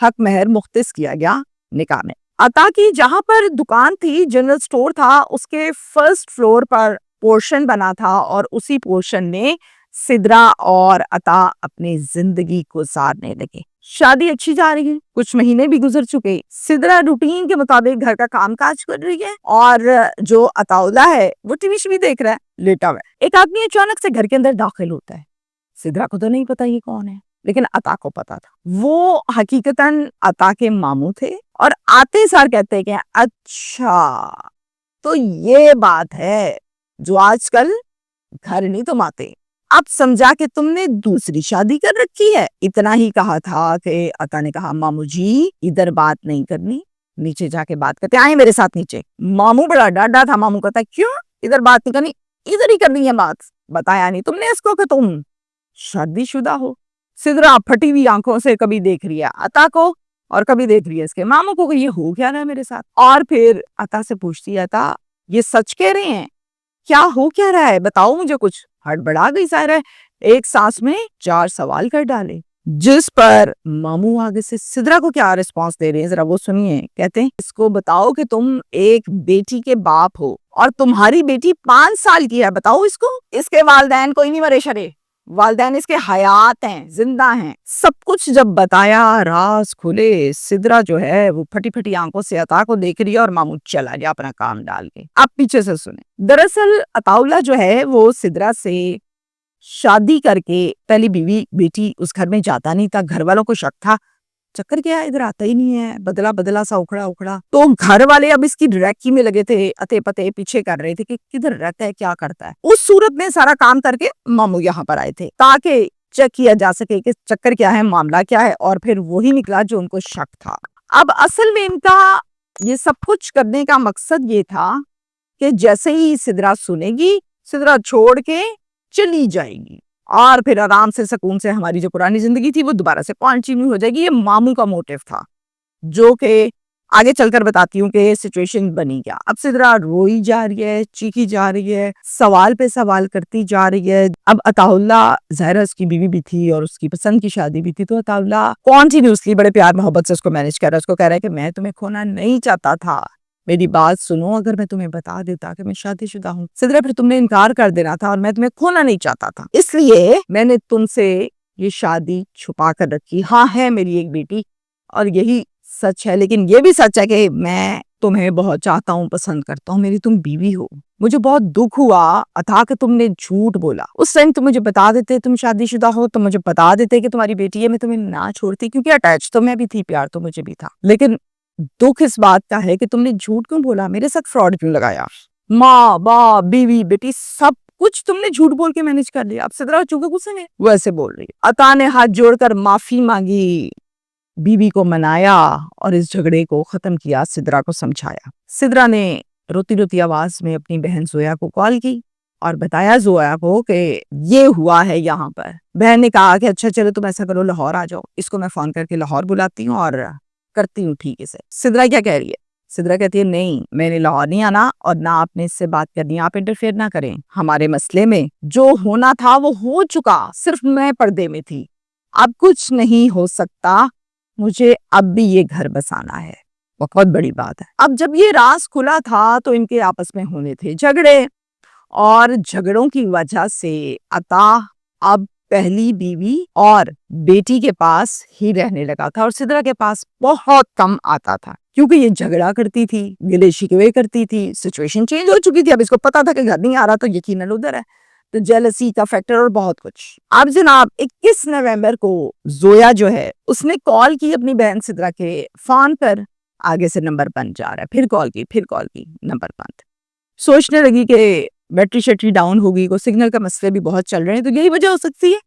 حق مہر مختص کیا گیا نکاح میں۔ عطا کی جہاں پر دکان تھی، جنرل سٹور تھا، اس کے فرسٹ فلور پر پورشن بنا تھا اور اسی پورشن میں سدرا اور عطا اپنی زندگی گزارنے لگے۔ شادی اچھی جا رہی ہے، کچھ مہینے بھی گزر چکے۔ سدرا روٹین کے مطابق گھر کا کام کاج کر رہی ہے اور جو عطا اللہ ہے وہ ٹی وی دیکھ رہا ہے لیٹا ہوا ہے۔ ایک آدمی اچانک سے گھر کے اندر داخل ہوتا ہے۔ سدرا کو تو نہیں پتا یہ کون ہے، لیکن عطا کو پتا تھا۔ وہ حقیقتاً عطا کے ماموں تھے اور آتے سار کہتے کہ اچھا تو یہ بات ہے جو آج کل گھر نہیں تم آتے، اب سمجھا کہ تم نے دوسری شادی کر رکھی ہے۔ اتنا ہی کہا تھا کہ عطا نے کہا ماموں جی ادھر بات نہیں کرنی، نیچے جا کے بات کرتے، آئیں میرے ساتھ نیچے۔ ماموں بڑا ڈاڈا تھا، ماموں کہتا کیوں ادھر بات نہیں کرنی، ادھر ہی کرنی ہے بات، بتایا نہیں تم نے اس کو کہ تم شادی شدہ ہو۔ سدرا پھٹی ہوئی آنکھوں سے کبھی دیکھ رہی ہے عطا کو اور کبھی دیکھ رہی ہے اس کے ماموں کو کہ یہ ہو کیا رہا ہے میرے ساتھ، اور پھر عطا سے پوچھتی ہے عطا یہ سچ کہہ رہے ہیں، کیا ہو کیا رہا ہے، بتاؤ مجھے کچھ۔ ہڑبڑا گئی ظاہر ہے، ایک سانس میں 4 سوال کر ڈالے، جس پر ماموں آگے سے سدرا کو کیا رسپانس دے رہے ہیں ذرا وہ سنیے۔ کہتے ہیں اس کو بتاؤ کہ تم ایک بیٹی کے باپ ہو اور تمہاری بیٹی 5 سال کی ہے، بتاؤ اس کو، اس کے والدین کوئی نہیں مرے شرے، والدین اس کے حیات ہیں، زندہ ہیں۔ سب کچھ جب بتایا، راز کھلے، سدرا جو ہے وہ پھٹی پھٹی آنکھوں سے عطا کو دیکھ رہی ہے اور ماموں چلا گیا اپنا کام ڈال کے۔ آپ پیچھے سے سنیں۔ دراصل عطا اللہ جو ہے وہ سدرا سے شادی کر کے پہلی بیوی بیٹی اس گھر میں جاتا نہیں تھا، گھر والوں کو شک تھا چکر کیا ہے ادھر آتا ہی نہیں ہے، بدلا بدلا سا اکھڑا اکھڑا، تو گھر والے اب اس کی ڈریکی میں لگے تھے، اتے پتے پیچھے کر رہے تھے کہ کدھر رہتا ہے کیا کرتا ہے۔ اس صورت میں سارا کام کر کے ماموں یہاں پر آئے تھے تاکہ چیک کیا جا سکے کہ چکر کیا ہے، معاملہ کیا ہے، اور پھر وہی نکلا جو ان کو شک تھا۔ اب اصل میں ان کا یہ سب کچھ کرنے کا مقصد یہ تھا کہ جیسے ہی سدرا سنے گی، سدرا چھوڑ کے چلی جائے گی اور پھر آرام سے سکون سے ہماری جو پرانی زندگی تھی وہ دوبارہ سے کنٹینیو ہو جائے گی۔ یہ ماموں کا موٹیو تھا جو کہ آگے چل کر بتاتی ہوں کہ سچویشن بنی کیا۔ اب سدرا روئی جا رہی ہے، چیخی جا رہی ہے، سوال پہ سوال کرتی جا رہی ہے۔ اب عطا اللہ ظاہر اس کی بیوی بھی تھی اور اس کی پسند کی شادی بھی تھی، تو عطا اللہ کنٹینیوسلی بڑے پیار محبت سے اس کو مینج کر رہا ہے، اس کو کہہ رہا ہے کہ میں تمہیں کھونا نہیں چاہتا تھا، میری بات سنو، اگر میں تمہیں بتا دیتا کہ میں شادی شدہ ہوں سدرا پھر تم نے انکار کر دینا تھا اور میں تمہیں کھونا نہیں چاہتا تھا، اس لیے میں نے تم سے یہ شادی چھپا کر رکھی۔ ہاں ہے میری ایک بیٹی اور یہی سچ ہے، لیکن یہ بھی سچ ہے کہ میں تمہیں بہت چاہتا ہوں، پسند کرتا ہوں، میری تم بیوی ہو۔ مجھے بہت دکھ ہوا عطا کہ تم نے جھوٹ بولا، اس ٹائم تم مجھے بتا دیتے تم شادی شدہ ہو، تم مجھے بتا دیتے کہ تمہاری بیٹی ہے، میں تمہیں نہ چھوڑتی، کیونکہ اٹیچ تو میں بھی تھی، پیار تو مجھے بھی تھا، لیکن دکھ اس بات کا ہے کہ تم نے جھوٹ کیوں بولا، میرے ساتھ فراڈ کیوں لگایا، ماں باپ بیوی بیٹی سب کچھ تم نے جھوٹ بول کے مینج کر لیا۔ اب سدرا چونکہ غصے میں ویسے بول رہی ہے۔ عطا نے ہاتھ جوڑ کر معافی مانگی، بیوی کو منایا اور اس جھگڑے کو ختم کیا، سدرا کو سمجھایا۔ سدرا نے روتی روتی آواز میں اپنی بہن زویا کو کال کی اور بتایا زویا کو کہ یہ ہوا ہے یہاں پر۔ بہن نے کہا کہ اچھا چلو تم ایسا کرو لاہور آ جاؤ، اس کو میں فون کر کے لاہور بلاتی ہوں اور کرتی ہوں ٹھیک سے۔ سدرا کیا کہہ رہی ہے؟ سدرا کہتی ہے نہیں، میں نے لاہور نہیں آنا اور نہ آپ نے اس سے بات کرنی، آپ انٹرفیئر نہ کریں ہمارے مسئلے میں، جو ہونا تھا وہ ہو چکا، صرف میں پردے میں تھی، اب کچھ نہیں ہو سکتا، مجھے اب بھی یہ گھر بسانا ہے، بہت بڑی بات ہے۔ اب جب یہ راز کھلا تھا تو ان کے آپس میں ہونے تھے جھگڑے، اور جھگڑوں کی وجہ سے عطا اب پہلی بیوی اور بیٹی کے پاس ہی رہنے لگا تھا اور سدرا کے پاس بہت کم آتا تھا، کیونکہ یہ جھگڑا کرتی تھی، گلے شکوے کرتی تھی، سچویشن چینج ہو چکی تھی، اب اس کو پتا تھا کہ گھر نہیں آ رہا تو یقیناً ادھر ہے، تو جیلسی کا فیکٹر اور بہت کچھ۔ اب جناب 21 نومبر کو زویا جو ہے اس نے کال کی اپنی بہن سدرا کے فون پر، آگے سے نمبر بند جا رہا ہے، پھر کال کی نمبر بند، سوچنے لگی کہ بیٹری شیٹری ڈاؤن ہوگی، کو سگنل کا مسئلے بھی بہت چل رہے ہیں تو یہی وجہ ہو سکتی ہے،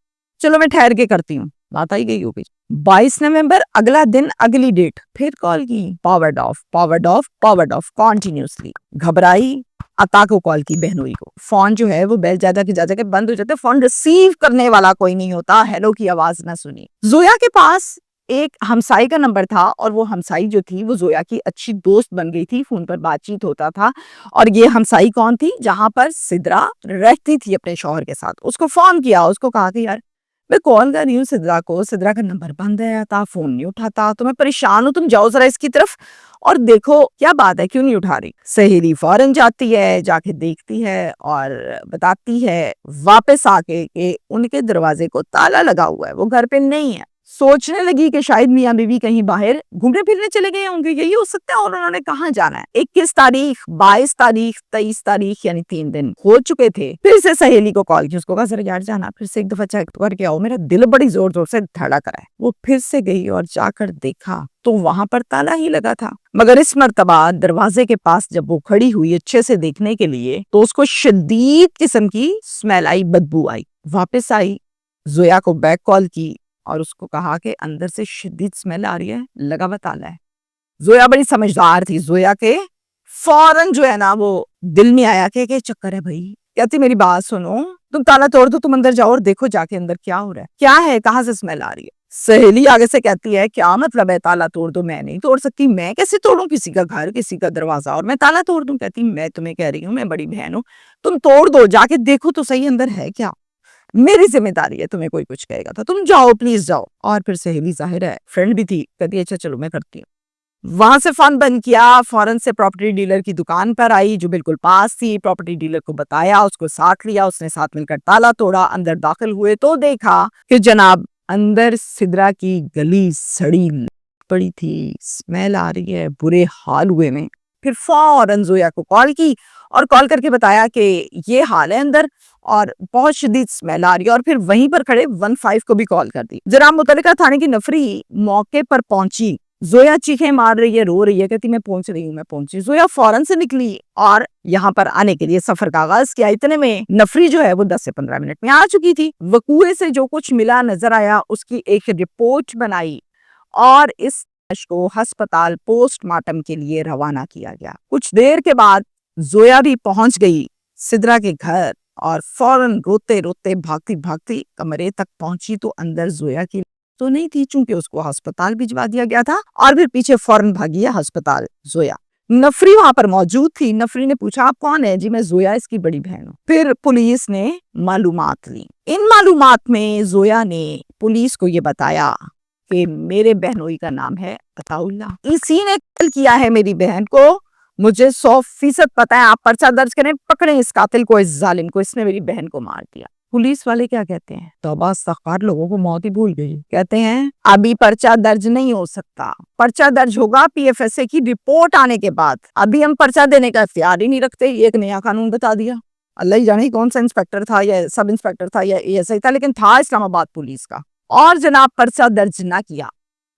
چلو میں ٹھہر کے کرتی ہوں، بات آئی گئی ہوگی۔ 22 نومبر اگلا دن اگلی ڈیٹ، پھر کال کی، پاورڈ آف کنٹینیوسلی، گھبرائی، عطا کو کال کی بہنوئی کو، فون جو ہے وہ بیل جاتا کہ جاتا کہ بند ہو جاتا، فون ریسیو کرنے والا کوئی نہیں ہوتا، ہیلو کی آواز نہ سنی۔ زویا کے پاس ایک ہمسائی کا نمبر تھا اور وہ ہمسائی جو تھی وہ زویا کی اچھی دوست بن گئی تھی، فون پر بات چیت ہوتا تھا، اور یہ ہمسائی کون تھی؟ جہاں پر سدرا رہتی تھی اپنے شوہر کے ساتھ۔ اس کو فون کیا، اس کو کہا کہ یار میں کال کر رہی ہوں سدرا کو، سدرا کا نمبر بند ہے، تا فون نہیں اٹھاتا، تو میں پریشان ہوں، تم جاؤ ذرا اس کی طرف اور دیکھو کیا بات ہے، کیوں نہیں اٹھا رہی۔ سہیلی فوراً جاتی ہے، جا کے دیکھتی ہے اور بتاتی ہے واپس آ کے کہ ان کے دروازے کو تالا لگا ہوا ہے، وہ گھر پہ نہیں ہے۔ سوچنے لگی کہ شاید میاں بیوی کہیں باہر گھومنے پھرنے چلے گئے ہوں گے، یہی ہو سکتا ہے، اور انہوں نے کہاں جانا ہے۔ 21 تاریخ، 22 تاریخ، 23 تاریخ یعنی 3 دن ہو چکے تھے۔ پھر سے سہیلی کو کال کی، اس کو کہا ذرا یار جانا، پھر سے ایک دفعہ چیک کر کے آؤ، میرا دل بڑی زور زور سے دھڑک رہا ہے۔ وہ پھر سے گئی اور جا کر دیکھا تو وہاں پر تالا ہی لگا تھا، مگر اس مرتبہ دروازے کے پاس جب وہ کھڑی ہوئی اچھے سے دیکھنے کے لیے تو اس کو شدید قسم کی اسمیل آئی، بدبو آئی۔ واپس آئی، زویا کو بیک کال کی اور اس کو کہا کہ اندر سے شدید اسمیل آ رہی ہے، لگا ہوا تالا ہے۔ زویا بڑی سمجھدار تھی، زویا کے فوراً جو ہے نا وہ دل میں آیا کہ چکر ہے بھائی، کہتی میری بات سنو، تم تالا توڑ دو، تم اندر جاؤ اور دیکھو جا کے اندر کیا ہو رہا ہے، کیا ہے، کہاں سے اسمیل آ رہی ہے۔ سہیلی آگے سے کہتی ہے کیا مطلب ہے تالا توڑ دو، میں نہیں توڑ سکتی، میں کیسے توڑوں کسی کا گھر، کسی کا دروازہ اور میں تالا توڑ دوں؟ کہتی میں تمہیں کہہ رہی ہوں، میں بڑی بہن ہوں، تم توڑ دو، جا کے دیکھو تو صحیح اندر ہے کیا، میری ذمہ داری ہے، تمہیں کوئی کچھ کہے گا تو تم جاؤ، پلیز جاؤ۔ اور پھر سہیلی ظاہر ہے فرینڈ بھی تھی، کہتی اچھا چلو میں کرتی ہوں۔ وہاں سے فون بند کیا، فوراً سے پراپرٹی ڈیلر کی دکان پر آئی جو بالکل پاس تھی، پراپرٹی ڈیلر کو بتایا، اس کو ساتھ لیا، اس نے ساتھ مل کر تالا توڑا، اندر داخل ہوئے تو دیکھا کہ جناب اندر سدرا کی گلی سڑی پڑی تھی، اسمیل آ رہی ہے، برے حال ہوئے میں۔ پھر فوراً زویا کو کال کی اور کال کر کے بتایا کہ یہ حال ہے اندر اور بہت شدید اسمیل آ رہی ہے، اور پھر وہیں پر کھڑے 15 کو بھی کال کر دی۔ جناب متعلقہ تھانے کی نفری موقع پر پہنچی، زویا چیخیں مار رہی ہے، رو رہی ہے، کہتی میں پہنچ رہی ہوں، میں پہنچی۔ زویا فوراً سے نکلی اور یہاں پر آنے کے لیے سفر کا آغاز کیا۔ اتنے میں نفری جو ہے وہ 10 سے 15 منٹ میں آ چکی تھی۔ وقوعے سے جو کچھ ملا نظر آیا اس کی ایک رپورٹ بنائی اور اس لاش کو ہسپتال پوسٹ مارٹم کے لیے روانہ کیا گیا۔ کچھ دیر کے بعد زویا بھی پہنچ گئی سدرا کے گھر اور فوراً روتے روتے بھاگتی بھاگتی کمرے تک پہنچی تو اندر زویا کی تو نہیں تھی، چونکہ اس کو ہسپتال بھجوا دیا گیا تھا، اور پھر پیچھے فوراً بھاگی ہے ہسپتال زویا۔ نفری وہاں پر موجود تھی، نفری نے پوچھا آپ کون ہے؟ جی میں زویا اس کی بڑی بہن ہوں۔ پھر پولیس نے معلومات لی، ان معلومات میں زویا نے پولیس کو یہ بتایا کہ میرے بہنوئی کا نام ہے عطا اللہ، اسی نے قتل کیا ہے میری بہن کو، مجھے 100% پتا ہے، آپ پرچہ درج کریں، پکڑیں اس قاتل کو، اس ظالم کو، اس نے میری بہن کو مار دیا۔ پولیس والے کیا کہتے ہیں؟ توبہ استغفار، لوگوں کو موت ہی بھول گئی۔ کہتے ہیں ابھی پرچہ درج نہیں ہو سکتا، پرچہ درج ہوگا پی ایف ایس اے کی رپورٹ آنے کے بعد، ابھی ہم پرچہ دینے کا اختیار ہی نہیں رکھتے۔ یہ ایک نیا قانون بتا دیا، اللہ ہی جانے کون سا انسپیکٹر تھا یا سب انسپیکٹر تھا یا اے ایس آئی تھا، لیکن تھا اسلام آباد پولیس کا، اور جناب پرچہ درج نہ کیا۔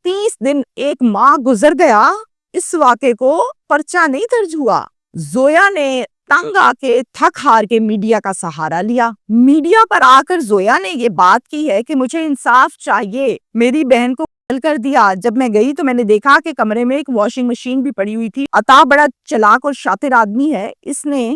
30 دن، 1 ماہ گزر گیا، اس واقعے کو پرچہ نہیں درج ہوا۔ زویا نے تنگ آ کے، تھک ہار کے میڈیا کا سہارا لیا۔ میڈیا پر آ کر زویا نے یہ بات کی ہے کہ مجھے انصاف چاہیے، میری بہن کو قتل کر دیا، جب میں گئی تو میں نے دیکھا کہ کمرے میں ایک واشنگ مشین بھی پڑی ہوئی تھی۔ عطا بڑا چلاک اور شاطر آدمی ہے، اس نے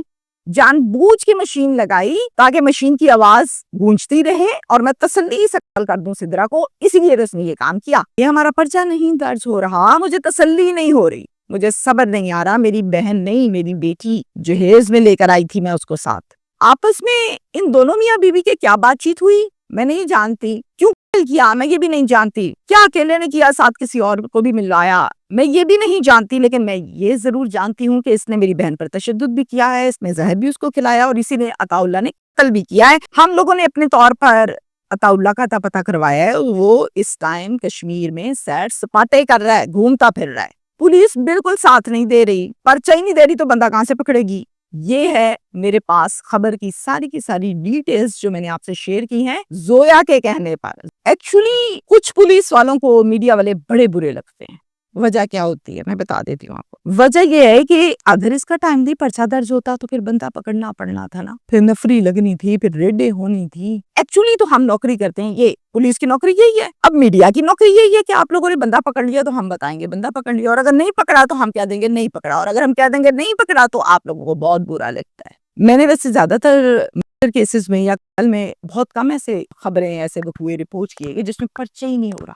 جان بوجھ کے مشین لگائی تاکہ مشین کی آواز گونجتی رہے اور میں تسلی سے کال کر دوں سدرا کو، اسی لیے اس نے یہ کام کیا۔ یہ ہمارا پرچہ نہیں درج ہو رہا، مجھے تسلی نہیں ہو رہی، مجھے صبر نہیں آ رہا، میری بہن نہیں، میری بیٹی جہیز میں لے کر آئی تھی میں اس کو ساتھ۔ آپس میں ان دونوں میاں بیوی کے کیا بات چیت ہوئی میں نہیں جانتی، کیوں کیا میں یہ بھی نہیں جانتی، کیا اکیلے نے کیا، ساتھ کسی اور کو بھی ملایا میں یہ بھی نہیں جانتی، لیکن میں یہ ضرور جانتی ہوں کہ اس نے میری بہن پر تشدد بھی کیا ہے، اس نے زہر بھی اس کو کھلایا اور اسی نے عطا اللہ نے قتل بھی کیا ہے۔ ہم لوگوں نے اپنے طور پر عطا اللہ کا اتا پتہ کروایا ہے، وہ اس ٹائم کشمیر میں سیر سپاٹے کر رہا ہے، گھومتا پھر رہا ہے، پولیس بالکل ساتھ نہیں دے رہی، پرچہ ہی نہیں دے رہی تو بندہ کہاں سے پکڑے گی۔ یہ ہے میرے پاس خبر کی ساری ڈیٹیلز جو میں نے آپ سے شیئر کی ہیں زویا کے کہنے پر۔ ایکچولی کچھ پولیس والوں کو میڈیا والے بڑے برے لگتے ہیں، وجہ کیا ہوتی ہے میں بتا دیتی ہوں آپ کو۔ وجہ یہ ہے کہ اگر اس کا ٹائم دی پرچہ درج ہوتا تو پھر بندہ پکڑنا پڑنا تھا نا، پھر نفری لگنی تھی، پھر ریڈیں ہونی تھی۔ ایکچولی تو ہم نوکری کرتے ہیں، یہ پولیس کی نوکری یہی ہے، اب میڈیا کی نوکری یہی ہے کہ آپ لوگوں نے بندہ پکڑ لیا تو ہم بتائیں گے بندہ پکڑ لیا، اور اگر نہیں پکڑا تو ہم کہہ دیں گے نہیں پکڑا، اور اگر ہم کہہ دیں گے نہیں پکڑا تو آپ لوگوں کو بہت برا لگتا ہے۔ میں نے ویسے زیادہ تر کیسز میں یا کل میں بہت کم ایسے خبریں ایسے وقوعے رپورٹ کیے گئے جس میں پرچہ ہی نہیں ہو رہا۔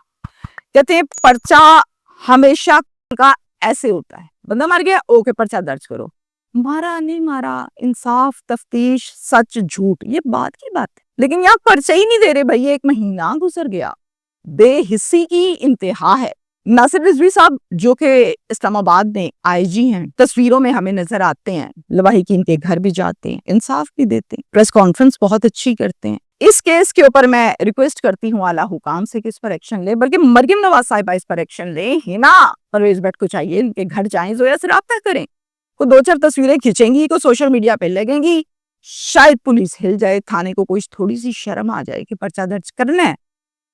کہتے ہیں پرچہ ہمیشہ کا ایسے ہوتا ہے، بندہ مر گیا اوکے پرچہ درج کرو، مارا نہیں مارا، انصاف، تفتیش، سچ، جھوٹ، یہ بات کی بات ہے، لیکن یہاں پرچہ ہی نہیں دے رہے بھائی، 1 مہینہ گزر گیا، بے حسی کی انتہا ہے۔ ناصر رضوی صاحب جو کہ اسلام آباد میں آئی جی ہیں، تصویروں میں ہمیں نظر آتے ہیں، لواحقین کے گھر بھی جاتے ہیں، انصاف بھی دیتے ہیں، پریس کانفرنس بہت اچھی کرتے ہیں۔ اس کیس کے اوپر میں ریکویسٹ کرتی ہوں اعلیٰ حکام سے کہ اس پر ایکشن لے، بلکہ مریم نواز صاحبہ اس پر ایکشن لیں ہی نا۔ پرویز بٹ کو چاہیے ان کے گھر جائیں، زویا سے رابطہ کریں، کو 2-4 تصویریں کھینچیں گی، کو سوشل میڈیا پہ لگیں گی، شاید پولیس ہل جائے، تھانے کو کوئی تھوڑی سی شرم آ جائے کہ پرچہ درج کرنا ہے۔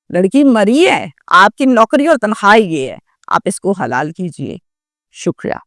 لڑکی مری ہے، آپ کی نوکری اور تنخواہ یہ ہے، آپ اس کو حلال کیجئے۔ شکریہ۔